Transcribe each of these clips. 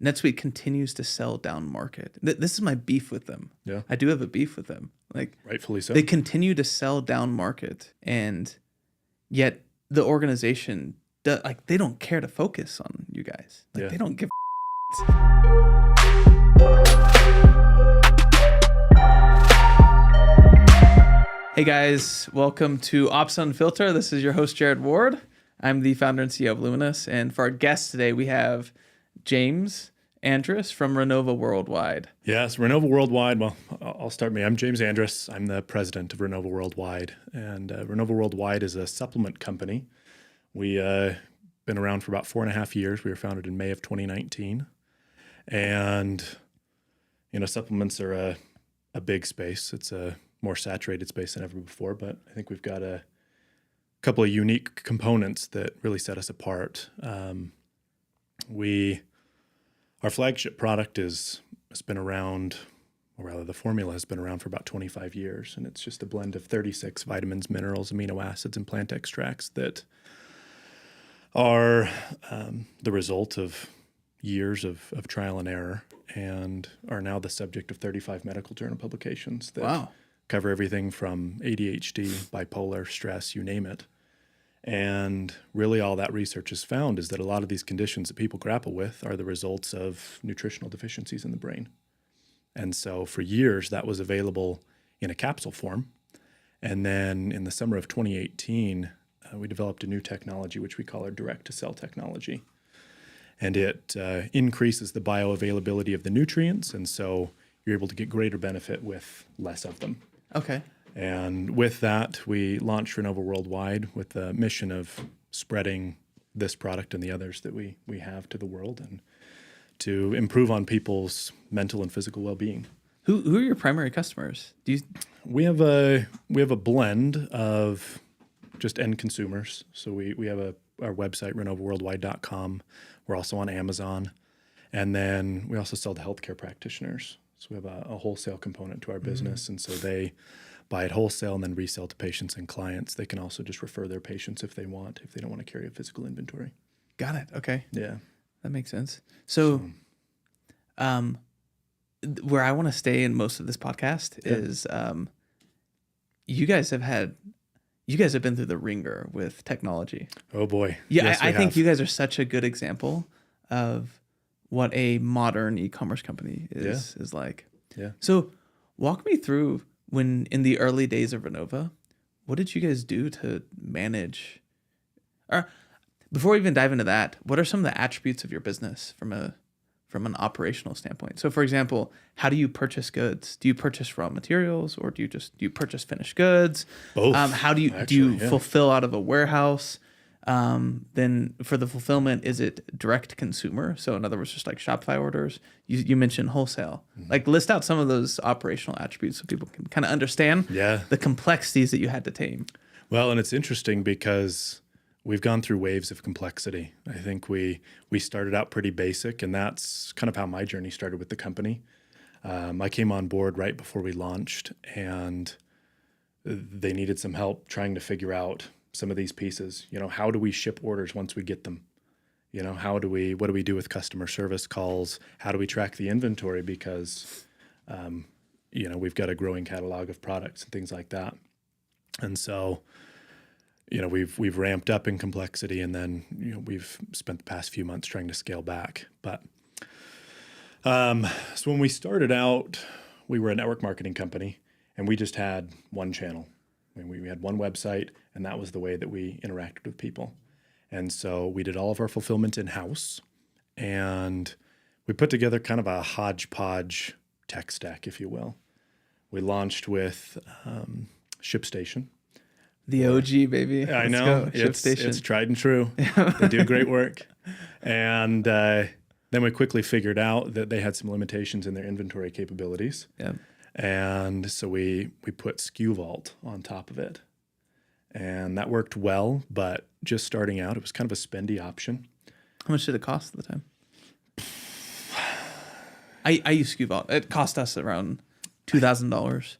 NetSuite continues to sell down market. This is my beef with them. Yeah. I do have a beef with them. Like, Rightfully so. they continue to sell down market, and yet the organization they don't care to focus on you guys. Like, they don't give Hey guys, welcome to Ops Unfiltered. This is your host, Jared Ward. I'm the founder and CEO of Luminous. And for our guest today, we have James Andrus from Renova Worldwide. Yes, Renova Worldwide. Well, I'll start me. I'm James Andrus. I'm the president of Renova Worldwide. And Renova Worldwide is a supplement company. We've been around for about 4.5 years. We were founded in May of 2019. And, supplements are a big space. It's a more saturated space than ever before, but I think we've got a couple of unique components that really set us apart. Our flagship product has been around, or rather the formula has been around for about 25 years, and it's just a blend of 36 vitamins, minerals, amino acids, and plant extracts that are the result of years of trial and error, and are now the subject of 35 medical journal publications that cover everything from ADHD, bipolar, stress, you name it. And really all that research has found is that a lot of these conditions that people grapple with are the results of nutritional deficiencies in the brain. And so for years that was available in a capsule form. And then in the summer of 2018, we developed a new technology, which we call our direct-to-cell technology. And it increases the bioavailability of the nutrients. And so you're able to get greater benefit with less of them. Okay. And with that, we launched Renova Worldwide with the mission of spreading this product and the others that we have to the world, and to improve on people's mental and physical well-being. Who are your primary customers? We have a blend of just end consumers. So we have our website, renovaworldwide.com. We're also on Amazon. And then we also sell to healthcare practitioners. So we have a wholesale component to our business. And so they buy it wholesale and then resell to patients and clients. They can also just refer their patients if they don't want to carry a physical inventory. Got it. Okay. Yeah. That makes sense. So where I want to stay in most of this podcast is you guys have been through the ringer with technology. Oh boy. Yeah, yes, I think you guys are such a good example of what a modern e-commerce company is like. Yeah. So walk me through, when in the early days of Renova, what did you guys do to manage? Or before we even dive into that, what are some of the attributes of your business from an operational standpoint? So for example, how do you purchase goods? Do you purchase raw materials, or do you purchase finished goods? Both. How do you fulfill out of a warehouse? Then for the fulfillment, is it direct to consumer? So in other words, just like Shopify orders. You mentioned wholesale. Like, list out some of those operational attributes so people can kind of understand the complexities that you had to tame. Well, and it's interesting because we've gone through waves of complexity. I think we started out pretty basic, and that's kind of how my journey started with the company. I came on board right before we launched, and they needed some help trying to figure out some of these pieces. How do we ship orders once we get them? What do we do with customer service calls? How do we track the inventory? Because, we've got a growing catalog of products and things like that. And so, we've ramped up in complexity, and then, we've spent the past few months trying to scale back. But, so when we started out, we were a network marketing company, and we just had one channel. We had one website, and that was the way that we interacted with people. And so we did all of our fulfillment in-house, and we put together kind of a hodgepodge tech stack, if you will. We launched with ShipStation. The OG, baby. I know. It's tried and true. They do great work. And then we quickly figured out that they had some limitations in their inventory capabilities. Yeah. And so we put SKU Vault on top of it. And that worked well, but just starting out, it was kind of a spendy option. How much did it cost at the time? I use SKU Vault. It cost us around $2,000.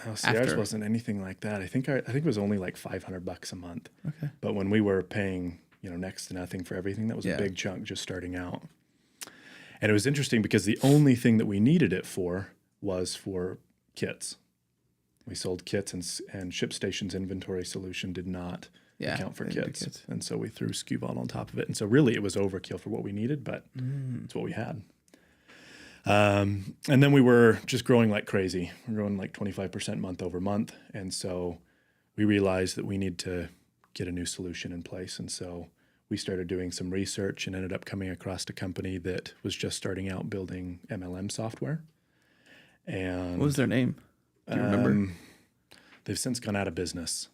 Oh, see, ours wasn't anything like that. I think it was only like $500 a month. Okay. But when we were paying, next to nothing for everything, that was a big chunk just starting out. And it was interesting because the only thing that we needed it for was for kits. We sold kits, and ShipStation's inventory solution did not account for kits. And so we threw SKU Vault on top of it. And so really it was overkill for what we needed, but it's what we had. And then we were just growing like crazy. We're growing like 25% month over month. And so we realized that we need to get a new solution in place. And so we started doing some research and ended up coming across a company that was just starting out building MLM software. And what was their name? Do you remember? They've since gone out of business.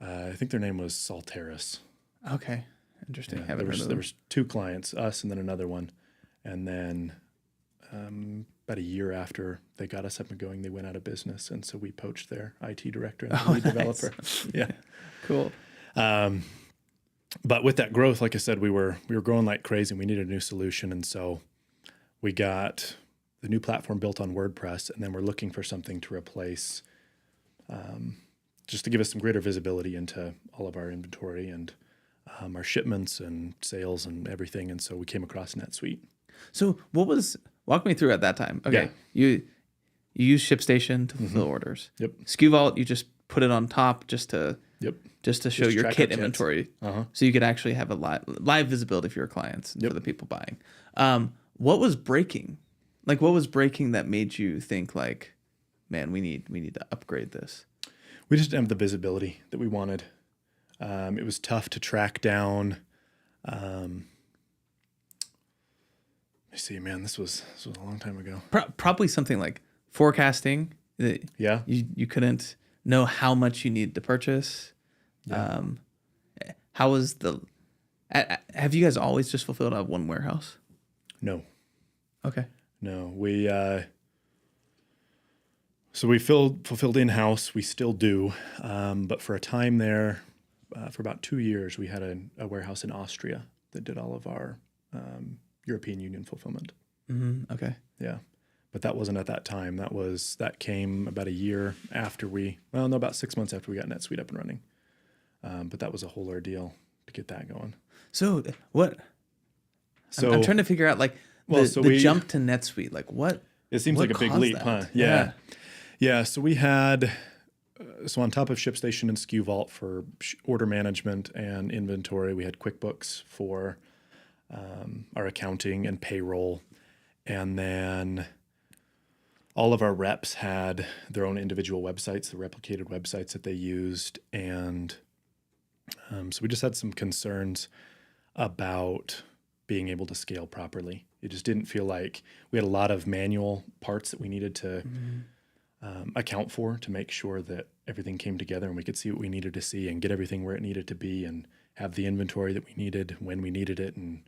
I think their name was Salteris. Okay. Interesting. Yeah, there was two clients, us and then another one. And then about a year after they got us up and going, they went out of business. And so we poached their IT director and lead developer. Yeah. Cool. But with that growth, like I said, we were growing like crazy and we needed a new solution. And so we got the new platform built on WordPress, and then we're looking for something to replace, just to give us some greater visibility into all of our inventory and our shipments and sales and everything. And so we came across NetSuite. So walk me through at that time. Okay. Yeah. You use ShipStation to fulfill orders. Yep. SKU Vault, you just put it on top just to show your kit inventory. So you could actually have a live visibility for your clients and for the people buying. What was breaking? Like, what was breaking that made you think like, man, we need to upgrade this? We just didn't have the visibility that we wanted. It was tough to track down. Let me see, man, this was a long time ago. Probably something like forecasting. Yeah. You couldn't know how much you needed to purchase. Yeah. How was have you guys always just fulfilled out of one warehouse? No. Okay. No, so we fulfilled in-house. We still do, but for a time there, for about 2 years, we had a warehouse in Austria that did all of our European Union fulfillment. Mm-hmm. Okay. Yeah, but that wasn't at that time. That came about a year after about 6 months after we got NetSuite up and running. But that was a whole ordeal to get that going. So what? So I'm trying to figure out like. The jump to NetSuite, like what? It seems like a big leap, huh? Yeah. So we had, on top of ShipStation and SKU Vault for order management and inventory, we had QuickBooks for our accounting and payroll. And then all of our reps had their own individual websites, the replicated websites that they used. And so we just had some concerns about being able to scale properly. It just didn't feel like we had a lot of manual parts that we needed to account for to make sure that everything came together and we could see what we needed to see and get everything where it needed to be and have the inventory that we needed when we needed it. And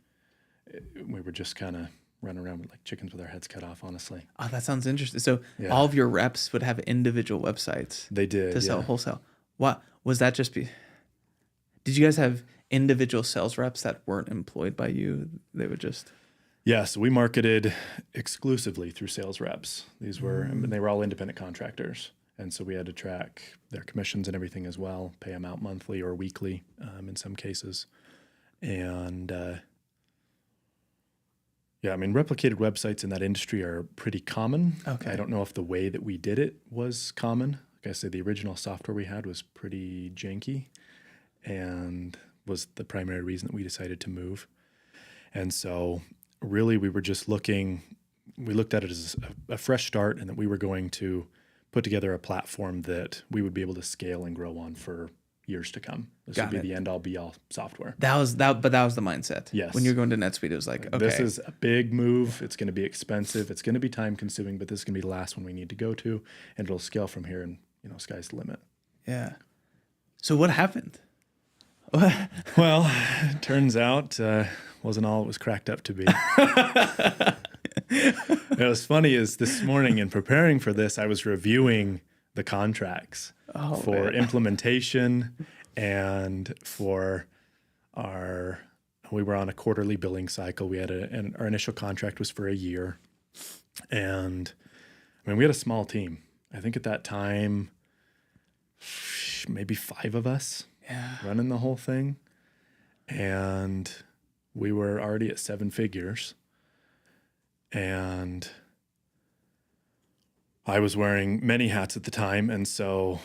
we were just kind of running around with like chickens with our heads cut off, honestly. Oh, that sounds interesting. So all of your reps would have individual websites. They did to sell wholesale. What was that? Did you guys have individual sales reps that weren't employed by you? They would just. Yeah, so we marketed exclusively through sales reps. These were, they were all independent contractors. And so we had to track their commissions and everything as well, pay them out monthly or weekly in some cases. And replicated websites in that industry are pretty common. Okay. I don't know if the way that we did it was common. Like I said, the original software we had was pretty janky and was the primary reason that we decided to move. And so really we were just we looked at it as a fresh start and that we were going to put together a platform that we would be able to scale and grow on for years to come. This would be the end all be all software. That was the mindset. Yes. When you're going to NetSuite, it was like, okay. This is a big move. It's going to be expensive. It's going to be time consuming, but this is going to be the last one we need to go to and it'll scale from here and, sky's the limit. Yeah. So what happened? Well, it turns out wasn't all it was cracked up to be. What was funny is this morning in preparing for this, I was reviewing the contracts for implementation and for we were on a quarterly billing cycle. We had our initial contract was for a year. And we had a small team. I think at that time, maybe 5 of us. Yeah. Running the whole thing. And we were already at 7 figures. And I was wearing many hats at the time. And so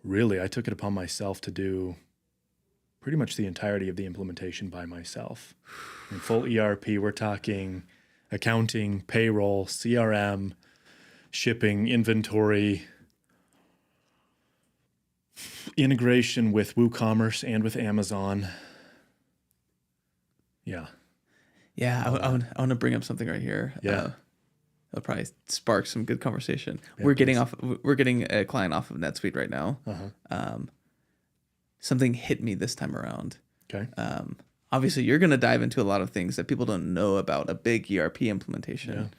really I took it upon myself to do pretty much the entirety of the implementation by myself. In full ERP, we're talking accounting, payroll, CRM, shipping, inventory, integration with WooCommerce and with Amazon. Yeah. Yeah, I want to bring up something right here. Yeah. It'll probably spark some good conversation. Yeah, We're getting a client off of NetSuite right now. Something hit me this time around. Okay. Obviously, you're going to dive into a lot of things that people don't know about a big ERP implementation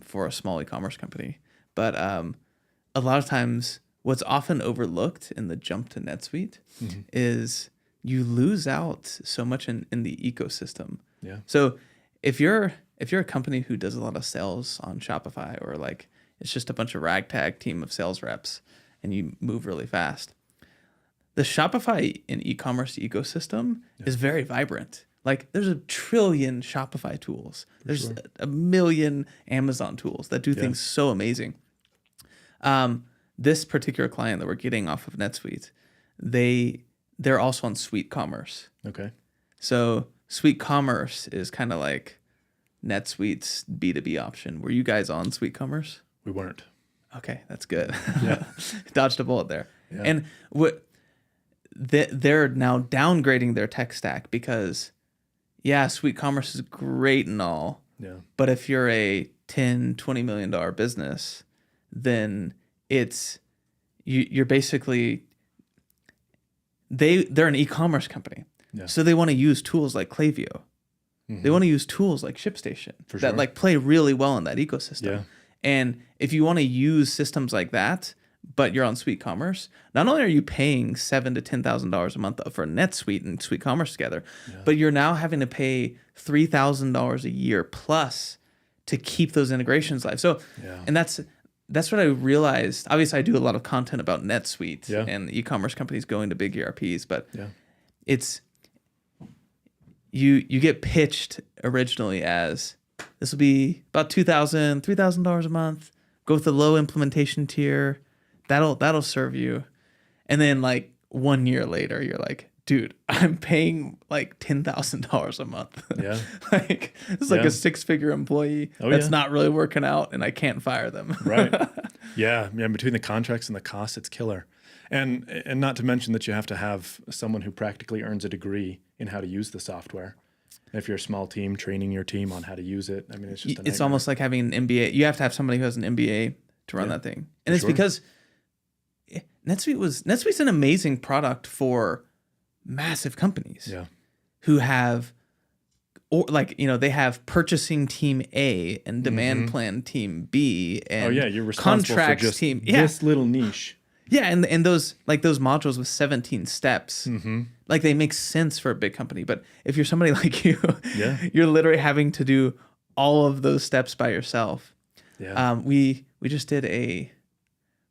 for a small e-commerce company. But a lot of times, what's often overlooked in the jump to NetSuite is you lose out so much in the ecosystem. Yeah. So if you're a company who does a lot of sales on Shopify, or like it's just a bunch of ragtag team of sales reps and you move really fast, the Shopify and e-commerce ecosystem is very vibrant. Like there's 1 trillion Shopify tools. There's a million Amazon tools that do things so amazing. This particular client that we're getting off of NetSuite, they're also on Suite Commerce. Okay. So Suite Commerce is kind of like NetSuite's B2B option. Were you guys on Suite Commerce? We weren't. Okay, that's good. Yeah. Dodged a bullet there. Yeah. And they're now downgrading their tech stack because, Suite Commerce is great and all. Yeah. But if you're a $10-20 million business, then you're basically they're an e-commerce company. Yeah. So they want to use tools like Klaviyo. They want to use tools like ShipStation that like play really well in that ecosystem. Yeah. And if you want to use systems like that, but you're on Suite Commerce, not only are you paying $7,000 to $10,000 a month for NetSuite and Suite Commerce together, but you're now having to pay $3,000 a year plus to keep those integrations live. So, and that's what I realized. Obviously, I do a lot of content about NetSuite and e-commerce companies going to big ERPs, but it's you get pitched originally as this will be about $2,000, $3,000 a month. Go with the low implementation tier. That'll serve you. And then like 1 year later, you're like, dude, I'm paying like $10,000 a month. Yeah. Like it's like a 6-figure employee that's not really working out, and I can't fire them. Right. Yeah. Between the contracts and the costs, it's killer. And not to mention that you have to have someone who practically earns a degree in how to use the software. And if you're a small team, training your team on how to use it. I mean, it's just it's almost like having an MBA. You have to have somebody who has an MBA to run that thing. And it's because NetSuite's an amazing product for massive companies who have, or like, they have purchasing team A and demand plan team B and you're responsible contracts for just team this little niche. Yeah, and those modules with 17 steps, like they make sense for a big company. But if you're somebody like you, you're literally having to do all of those steps by yourself. Yeah. We just did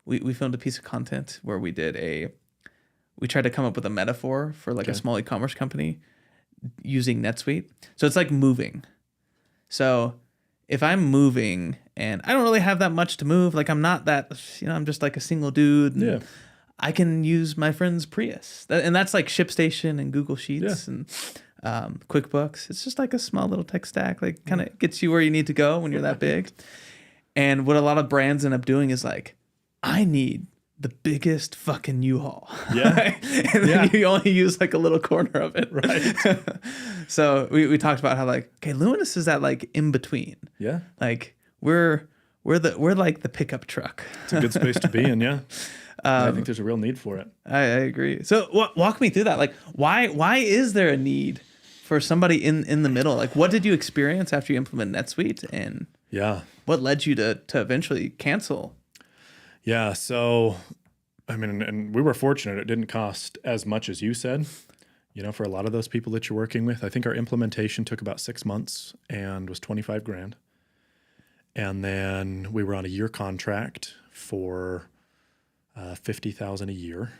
we filmed a piece of content where we tried to come up with a metaphor for like a small e-commerce company using NetSuite. So it's like moving. So if I'm moving and I don't really have that much to move, like I'm not that, I'm just like a single dude. And I can use my friend's Prius. And that's like ShipStation and Google Sheets and QuickBooks. It's just like a small little tech stack, like kind of gets you where you need to go when you're that big. And what a lot of brands end up doing is like, I need the biggest fucking U-Haul. Yeah. And then you only use like a little corner of it. Right. So we talked about how like, okay, Luminous is that like in between. Yeah. Like we're like the pickup truck. It's a good space to be in. Yeah. I think there's a real need for it. I agree. So walk me through that. Like why is there a need for somebody in the middle? Like what did you experience after you implemented NetSuite, and what led you to eventually cancel? Yeah. So, I mean, and we were fortunate. It didn't cost as much as you said, for a lot of those people that you're working with. I think our implementation took about 6 months and was $25,000. And then we were on a year contract for $50,000 a year.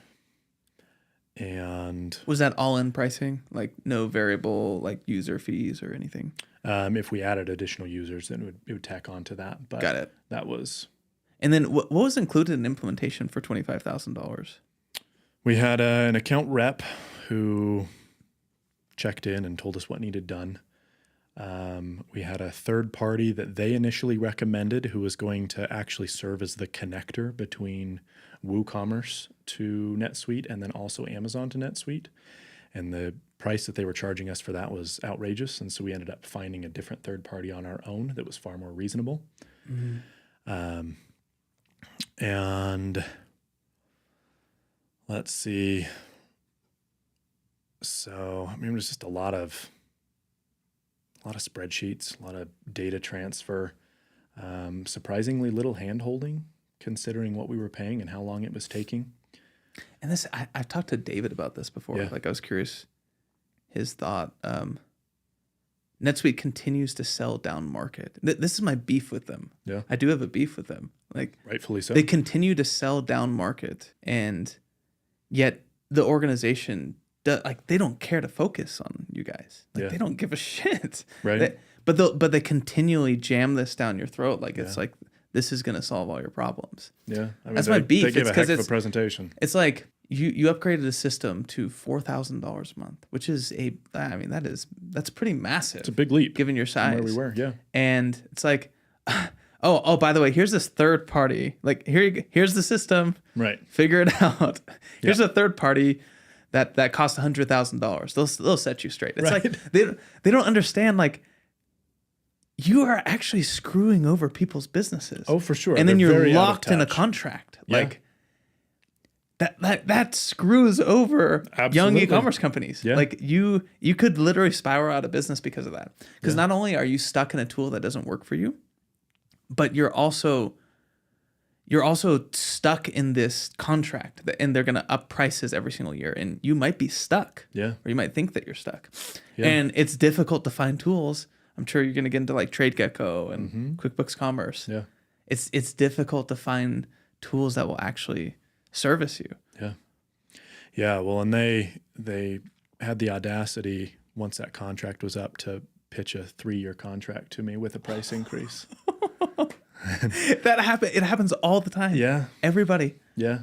And Was that all in pricing? Like no variable like user fees or anything? if we added additional users, then it would tack on to that. But Got it. that was... And then what was included in implementation for $25,000? We had an account rep who checked in and told us what needed done. We had a third party that they initially recommended who was going to actually serve as the connector between WooCommerce to NetSuite and then also Amazon to NetSuite. And the price that they were charging us for that was outrageous. And so we ended up finding a different third party on our own that was far more reasonable. Mm-hmm. And let's see. So, I mean, there's just a lot of spreadsheets, a lot of data transfer, surprisingly little hand-holding considering what we were paying and how long it was taking. And this, I've talked to David about this before. Yeah. Like I was curious his thought. NetSuite continues to sell down market. This is my beef with them. Yeah. I do have a beef with them. Like Rightfully so. they continue to sell down market, and yet the organization they don't care to focus on you guys. Like Yeah. they don't give a shit. Right. But they continually jam this down your throat. Like it's like this is gonna solve all your problems. Yeah. I mean, That's my beef. They gave It's a heck 'cause of a presentation. It's like you upgraded a system to $4,000 a month, which is that's pretty massive. It's a big leap given your size. from where we were. Yeah. And it's like, oh, by the way, here's this third party. Like here's the system. Right. Figure it out. Here's a third party that costs $100,000. They'll set you straight. It's Right. like they don't understand. Like you are actually screwing over people's businesses. Oh, for sure. And then They're you're very out of locked in a touch. contract. Yeah. Like that screws over young Absolutely. e-commerce companies. Yeah. Like you could literally spiral out of business because of that. Because not only are you stuck in a tool that doesn't work for you, but you're also stuck in this contract and they're going to up prices every single year and you might be stuck. Yeah. Or you might think that you're stuck. Yeah. And it's difficult to find tools. I'm sure you're going to get into like TradeGecko and QuickBooks Commerce. Yeah. It's difficult to find tools that will actually service you. Yeah. Yeah. Well, and they had the audacity once that contract was up to pitch a 3-year contract to me with a price increase. It happens all the time. Yeah. Everybody. Yeah.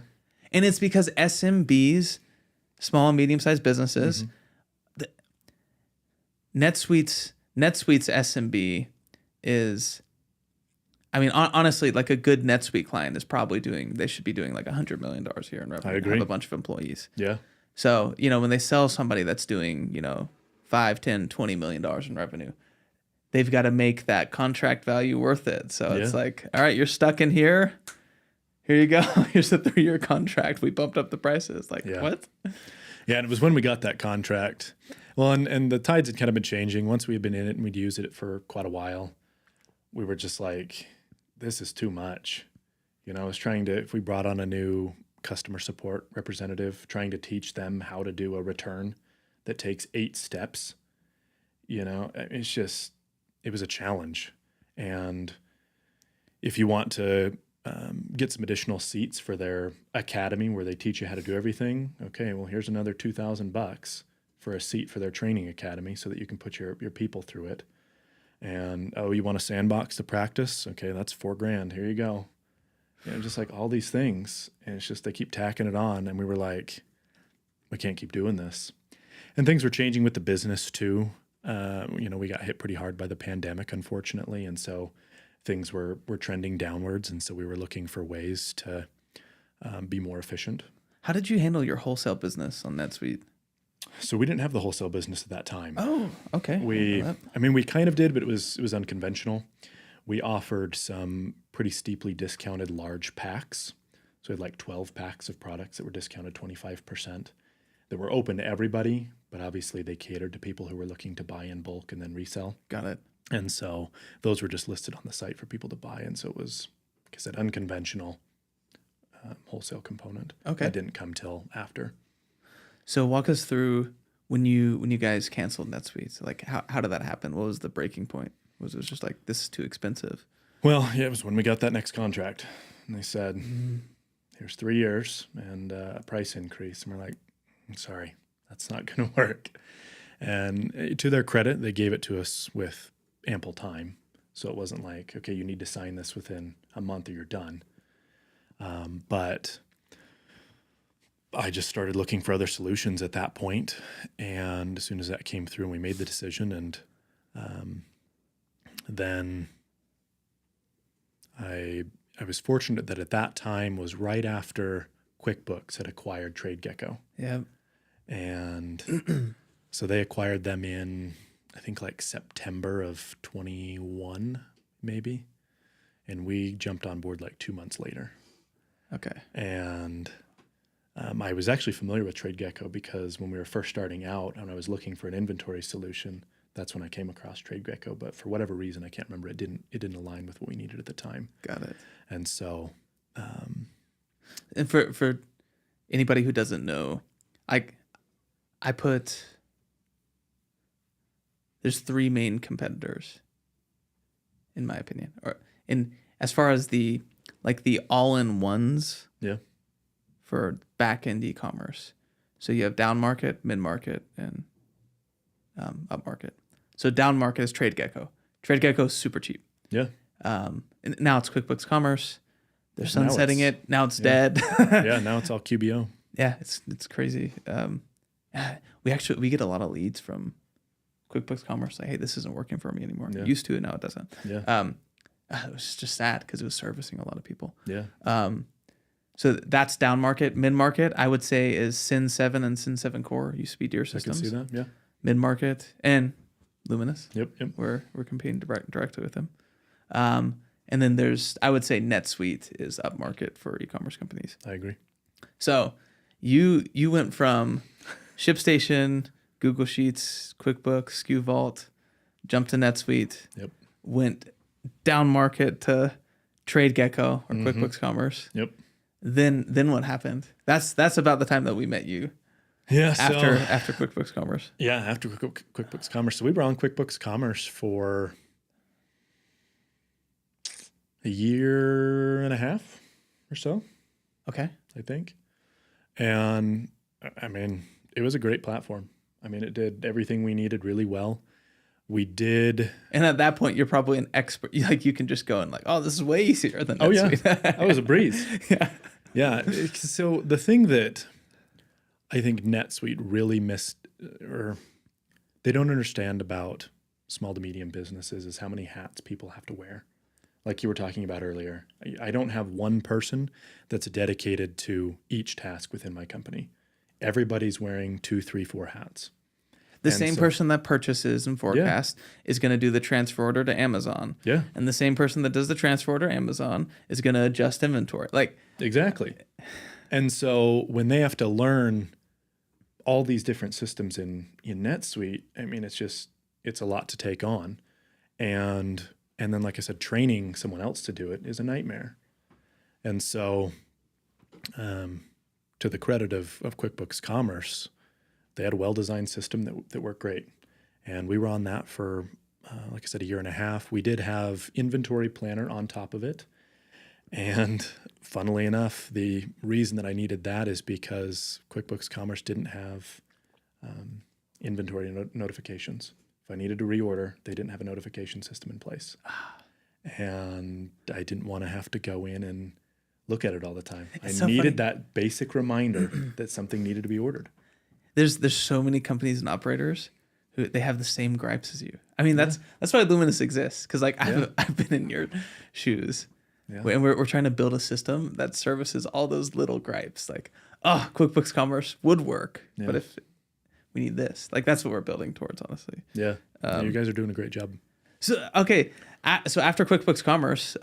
And it's because SMBs, small and medium-sized businesses, NetSuite's SMB is, I mean, honestly, like a good NetSuite client is probably they should be doing like $100 million a year in revenue. I agree. Have a bunch of employees. Yeah. So, when they sell somebody that's doing, $5, $10, $20 million in revenue, they've got to make that contract value worth it. So it's like, all right, you're stuck in here. Here you go. Here's a 3-year contract. We bumped up the prices. Like, what? Yeah, and it was when we got that contract. Well, and the tides had kind of been changing. Once we had been in it and we'd used it for quite a while, we were just like, this is too much. I was trying to, if we brought on a new customer support representative, trying to teach them how to do a return that takes 8 steps, it's just, it was a challenge. And if you want to get some additional seats for their academy where they teach you how to do everything, okay, well, here's another $2,000 for a seat for their training academy so that you can put your people through it. And, you want a sandbox to practice? Okay, that's $4,000. Here you go. Just like all these things. And it's just they keep tacking it on. And we were like, we can't keep doing this. And things were changing with the business too. We got hit pretty hard by the pandemic, unfortunately. And so things were trending downwards. And so we were looking for ways to be more efficient. How did you handle your wholesale business on NetSuite? So we didn't have the wholesale business at that time. Oh, okay. We kind of did, but it was unconventional. We offered some pretty steeply discounted large packs. So we had like 12 packs of products that were discounted 25%, that were open to everybody, but obviously they catered to people who were looking to buy in bulk and then resell. Got it. And so those were just listed on the site for people to buy. And so it was, like I said, unconventional wholesale component. Okay. That didn't come till after. So walk us through when you guys canceled NetSuite. So like how did that happen? What was the breaking point? Was it just like, this is too expensive? Well, yeah, it was when we got that next contract. And they said, here's 3 years and a price increase. And we're like, I'm sorry, that's not going to work. And to their credit, they gave it to us with ample time. So it wasn't like, okay, you need to sign this within a month or you're done. But I just started looking for other solutions at that point. And as soon as that came through, we made the decision. And then I was fortunate that at that time was right after QuickBooks had acquired TradeGecko. Yeah. And so they acquired them in, I think, like September of 21, maybe. And we jumped on board like 2 months later. Okay. And I was actually familiar with TradeGecko because when we were first starting out and I was looking for an inventory solution, that's when I came across TradeGecko. But for whatever reason, I can't remember, it didn't align with what we needed at the time. Got it. And so, and for anybody who doesn't know, I put, there's 3 main competitors, in my opinion, or as far as the all-in-ones. yeah. For back-end e-commerce. So you have down market, mid-market, and up market. So down market is TradeGecko. TradeGecko is super cheap. Yeah. And now it's QuickBooks Commerce. They're Now sunsetting it's- it. Now it's dead. Yeah. Now it's all QBO. Yeah, it's crazy. We get a lot of leads from QuickBooks Commerce. Like, hey, this isn't working for me anymore. Yeah. Used to, now it doesn't. Yeah. It was just sad because it was servicing a lot of people. Yeah. So that's down market. Mid market, I would say, is Sin 7 and Sin 7 Core. Used to be Deer I can Systems. see that. Yeah. Mid market and Luminous. Yep. We're competing directly with them. And then I would say NetSuite is up market for e-commerce companies. I agree. So you went from ShipStation, Google Sheets, QuickBooks, SKU Vault, jumped to NetSuite. Yep. Went down market to TradeGecko or QuickBooks Commerce. Yep. Then what happened? That's about the time that we met you. Yeah. After QuickBooks Commerce. Yeah, after QuickBooks Commerce. So we were on QuickBooks Commerce for a year and a half or so, Okay. I think. And I mean, it was a great platform. I mean, it did everything we needed really well. We did. And at that point, you're probably an expert. Like, you can just go and like, oh, this is way easier than NetSuite. Oh yeah, that was a breeze. Yeah. Yeah. So the thing that I think NetSuite really missed, or they don't understand about small to medium businesses, is how many hats people have to wear. Like you were talking about earlier, I don't have one person that's dedicated to each task within my company. Everybody's wearing 2, 3, 4 hats. The same person that purchases and forecasts is going to do the transfer order to Amazon. Yeah. And the same person that does the transfer order to Amazon is going to adjust inventory. Like, Exactly. And so when they have to learn all these different systems in NetSuite, I mean, it's a lot to take on. And then, like I said, training someone else to do it is a nightmare. And so to the credit of QuickBooks Commerce, they had a well-designed system that worked great. And we were on that for, like I said, a year and a half. We did have Inventory Planner on top of it. And funnily enough, the reason that I needed that is because QuickBooks Commerce didn't have inventory notifications. If I needed to reorder, they didn't have a notification system in place. And I didn't want to have to go in and look at it all the time. I needed that basic reminder that something needed to be ordered. there's so many companies and operators who they have the same gripes as you. I mean, that's why Luminous exists. Cause like I've been in your shoes. Yeah. And we're trying to build a system that services all those little gripes. Like, oh, QuickBooks Commerce would work, but if we need this, like that's what we're building towards, honestly. Yeah, you guys are doing a great job. So okay, so after QuickBooks Commerce,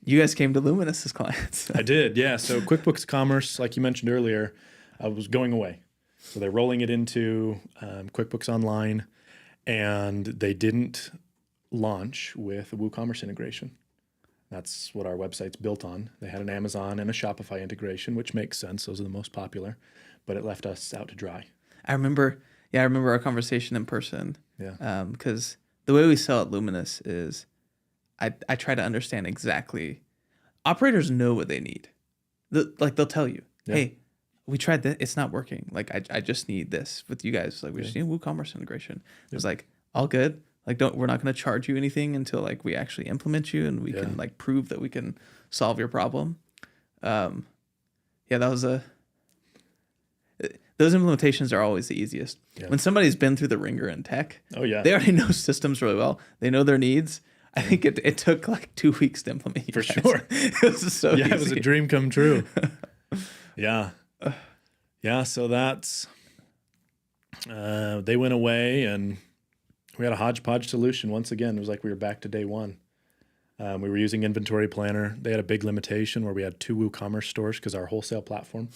you guys came to Luminous as clients. I did, yeah. So QuickBooks Commerce, like you mentioned earlier, was going away. So they're rolling it into QuickBooks Online, and they didn't launch with a WooCommerce integration. That's what our website's built on. They had an Amazon and a Shopify integration, which makes sense. Those are the most popular, but it left us out to dry. I remember our conversation in person. Yeah. Because the way we sell at Luminous is I try to understand exactly. Operators know what they need. They'll tell you, hey, we tried that. It's not working. Like, I just need this with you guys. Like, we just need WooCommerce integration. It was like, all good. Like, we're not going to charge you anything until like we actually implement you and we can like prove that we can solve your problem. That was those implementations are always the easiest. Yeah. When somebody's been through the ringer in tech, they already know systems really well. They know their needs. I think it took like 2 weeks to implement. For sure. It was so easy. It was a dream come true. Yeah. So that's, they went away and we had a hodgepodge solution. Once again, it was like we were back to day one. We were using Inventory Planner. They had a big limitation where we had 2 WooCommerce stores because our wholesale platform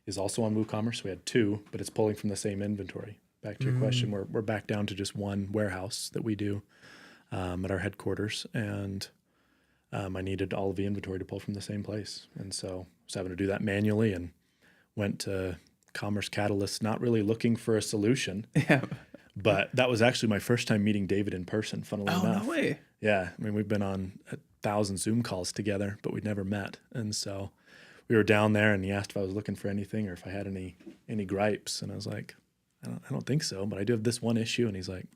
is also on WooCommerce. We had 2, but it's pulling from the same inventory. Back to your question, we're back down to just one warehouse that we do at our headquarters. And I needed all of the inventory to pull from the same place. And so I was having to do that manually and went to Commerce Catalyst, not really looking for a solution. Yeah. But that was actually my first time meeting David in person, funnily enough. No way. Yeah. I mean, we've been on 1,000 Zoom calls together, but we'd never met. And so we were down there and he asked if I was looking for anything or if I had any gripes. And I was like, I don't think so, but I do have this one issue. And he's like,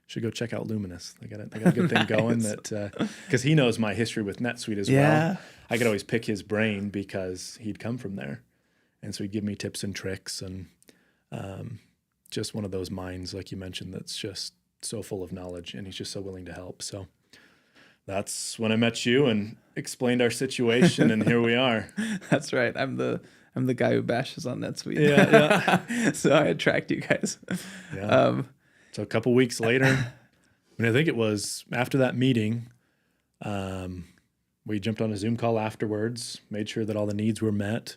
should go check out Luminous. They got a good thing going because he knows my history with NetSuite as well. I could always pick his brain because he'd come from there. And so he'd give me tips and tricks and just one of those minds, like you mentioned, that's just so full of knowledge and he's just so willing to help. So that's when I met you and explained our situation and here we are. That's right. I'm the guy who bashes on NetSuite. Yeah. So I attract you guys. Yeah. So a couple weeks later, I mean, I think it was after that meeting, we jumped on a Zoom call afterwards, made sure that all the needs were met.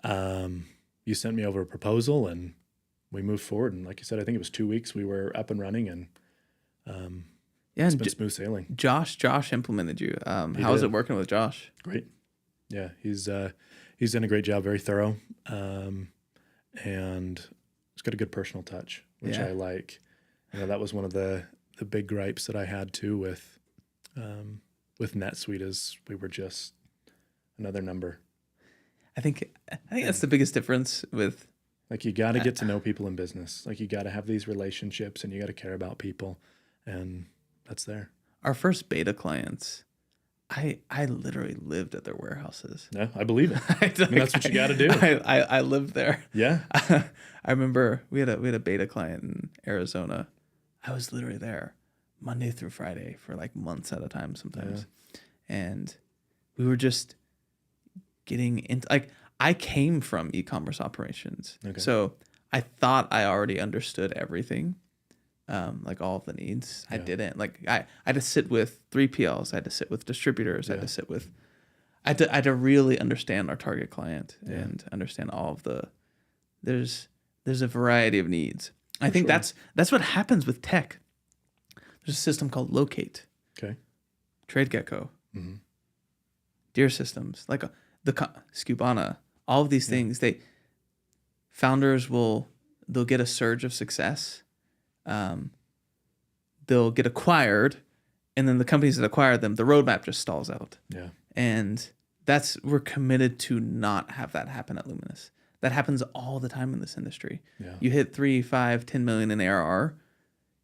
You sent me over a proposal and we moved forward. And like you said, I think it was 2 weeks we were up and running and it's been smooth sailing. Josh implemented you. How was it working with Josh? Great. Yeah, he's done a great job, very thorough, and he's got a good personal touch, which I like. You know, that was one of the big gripes that I had too with NetSuite is we were just another number. I think that's the biggest difference with. Like you got to get to know people in business. Like you got to have these relationships and you got to care about people, and that's there. Our first beta clients, I literally lived at their warehouses. Yeah, I believe it. I mean, that's what you got to do. I lived there. Yeah. I remember we had a beta client in Arizona. I was literally there Monday through Friday for like months at a time sometimes. Yeah. And we were just getting into like I came from e-commerce operations. Okay. So I thought I already understood everything. Like all of the needs. Yeah. I didn't. Like I had to sit with 3PLs. I had to sit with distributors. I had to sit with. I had to really understand our target client and understand all of the. There's a variety of needs. I think that's what happens with tech. There's a system called Locate. Okay. TradeGecko. Mm-hmm. Deer systems like the Scubana. All of these things. Founders they'll get a surge of success. They'll get acquired, and then the companies that acquire them, the roadmap just stalls out. Yeah. And we're committed to not have that happen at Luminous. That happens all the time in this industry. Yeah. You hit 3, 5, 10 million in ARR,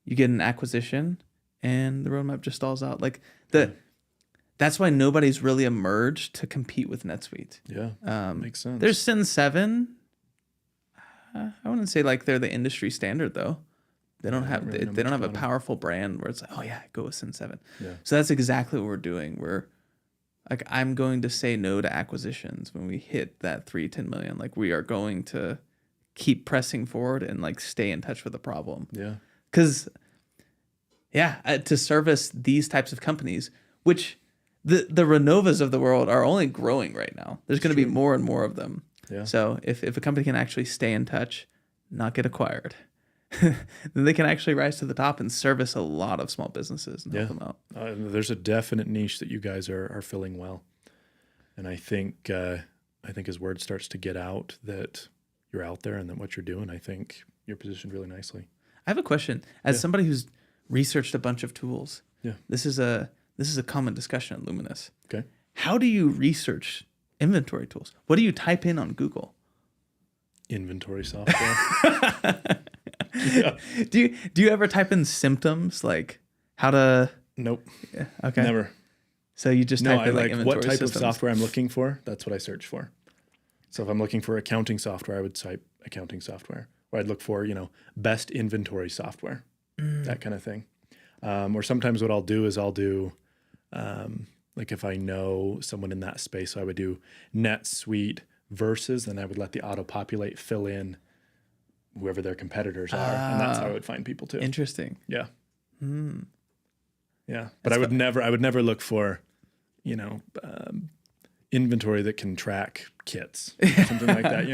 you get an acquisition, and the roadmap just stalls out. Like that's why nobody's really emerged to compete with NetSuite. Yeah. Makes sense. There's Sin 7. I wouldn't say like they're the industry standard though. They don't have they don't have a powerful brand where it's like, oh yeah, go with Sin 7. Yeah. So that's exactly what we're doing. We're like, I'm going to say no to acquisitions when we hit that 10 million. Like we are going to keep pressing forward and like stay in touch with the problem. Yeah. Because to service these types of companies, which the Renovas of the world are only growing right now. There's going to be more and more of them. Yeah. So if a company can actually stay in touch, not get acquired, then they can actually rise to the top and service a lot of small businesses and help them out. There's a definite niche that you guys are filling well. And I think as word starts to get out that you're out there and that what you're doing, I think you're positioned really nicely. I have a question. As somebody who's researched a bunch of tools, this is a common discussion at Luminous. Okay. How do you research inventory tools? What do you type in on Google? inventory software. Yeah. Do you ever type in symptoms like how to? Nope. Yeah, okay. Never. So you just type No, I in like like inventory what type systems. of software I'm looking for. That's what I search for. So if I'm looking for accounting software, I would type accounting software. Or I'd look for, best inventory software, that kind of thing. Or sometimes what I'll do is like if I know someone in that space, so I would do NetSuite versus, and I would let the auto-populate fill in whoever their competitors are. And that's how I would find people too. Interesting. Yeah. Yeah. But That's I would never look for, inventory that can track kits, something like that,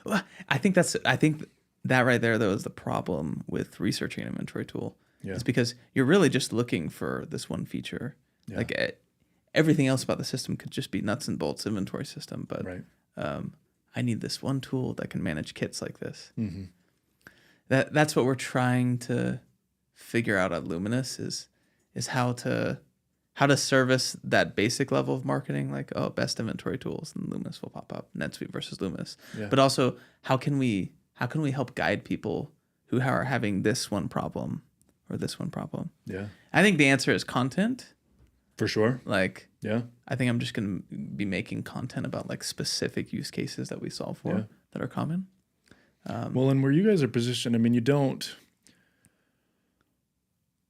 Well, I think that right there though is the problem with researching an inventory tool. Yeah. It's because you're really just looking for this one feature. Yeah. Like everything else about the system could just be nuts and bolts inventory system, but Right. I need this one tool that can manage kits like this. Mm-hmm. That's what we're trying to figure out at Luminous is how to service that basic level of marketing, like best inventory tools, and Luminous will pop up, NetSuite versus Luminous. Yeah. But also how can we help guide people who are having this one problem or this one problem? Yeah. I think the answer is content. For sure. Like, Yeah. I think I'm just going to be making content about like specific use cases that we solve for that are common. Well, and where you guys are positioned, I mean, I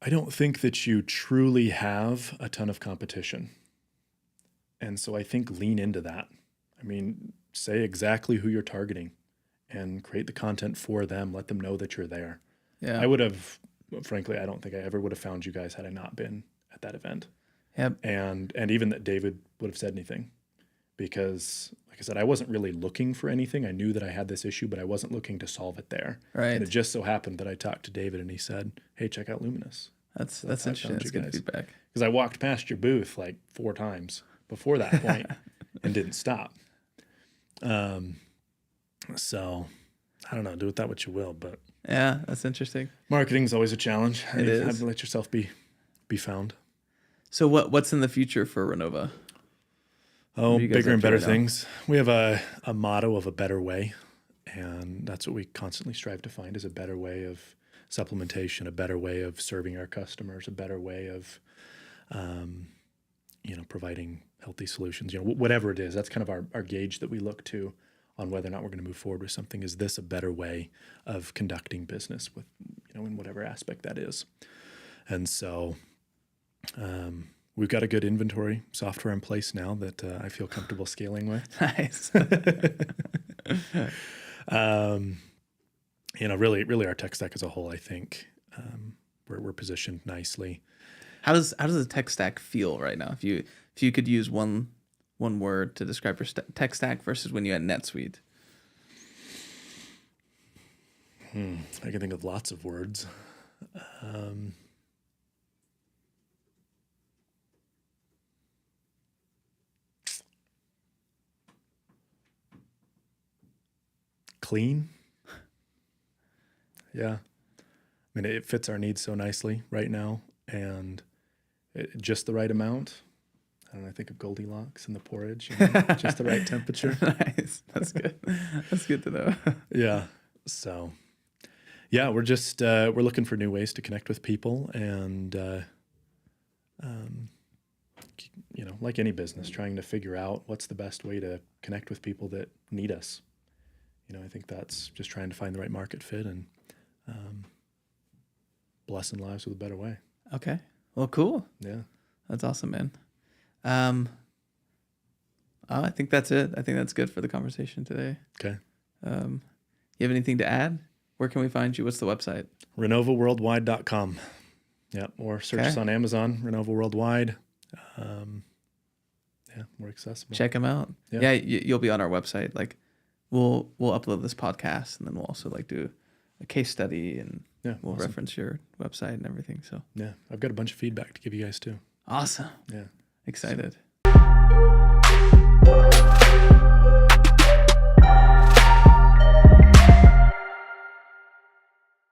don't think that you truly have a ton of competition. And so I think lean into that. I mean, say exactly who you're targeting and create the content for them. Let them know that you're there. Yeah. Frankly, I don't think I ever would have found you guys had I not been at that event. Yep. And even that David would have said anything, because like I said, I wasn't really looking for anything. I knew that I had this issue, but I wasn't looking to solve it there. Right. And it just so happened that I talked to David and he said, "Hey, check out Luminous." That's how I interesting. found That's you good guys. feedback. Because I walked past your booth like 4 times before that point and didn't stop. So I don't know, do with that what you will, but Yeah, that's interesting. marketing is always a challenge. It You is. have to let yourself be found. So what's in the future for Renova? Oh, are you guys bigger up and to better right now? things. We have a motto of a better way, and that's what we constantly strive to find is a better way of supplementation, a better way of serving our customers, a better way of, providing healthy solutions. Whatever it is, that's kind of our gauge that we look to on whether or not we're going to move forward with something. Is this a better way of conducting business with, in whatever aspect that is? And so, we've got a good inventory software in place now that I feel comfortable scaling with. Nice. Really our tech stack as a whole, I think we're positioned nicely. How does the tech stack feel right now? If you could use one word to describe your tech stack versus when you had NetSuite. I can think of lots of words. Clean. Yeah. I mean, it fits our needs so nicely right now, and just the right amount. I don't know, I think of Goldilocks and the porridge, just the right temperature. Nice. That's good. That's good to know. Yeah. So, yeah, we're just we're looking for new ways to connect with people, and like any business, trying to figure out what's the best way to connect with people that need us. I think that's just trying to find the right market fit and blessing lives with a better way. Okay. Well, cool. Yeah. That's awesome, man. I think that's it. I think that's good for the conversation today. Okay. You have anything to add? Where can we find you? What's the website? RenovaWorldwide.com. Yeah. Or search us on Amazon, Renova Worldwide. Yeah, we're accessible. Check them out. Yeah, you'll be on our website. Like, we'll upload this podcast, and then we'll also do a case study, and we'll reference your website and everything. So yeah, I've got a bunch of feedback to give you guys too. Awesome. Yeah. Excited.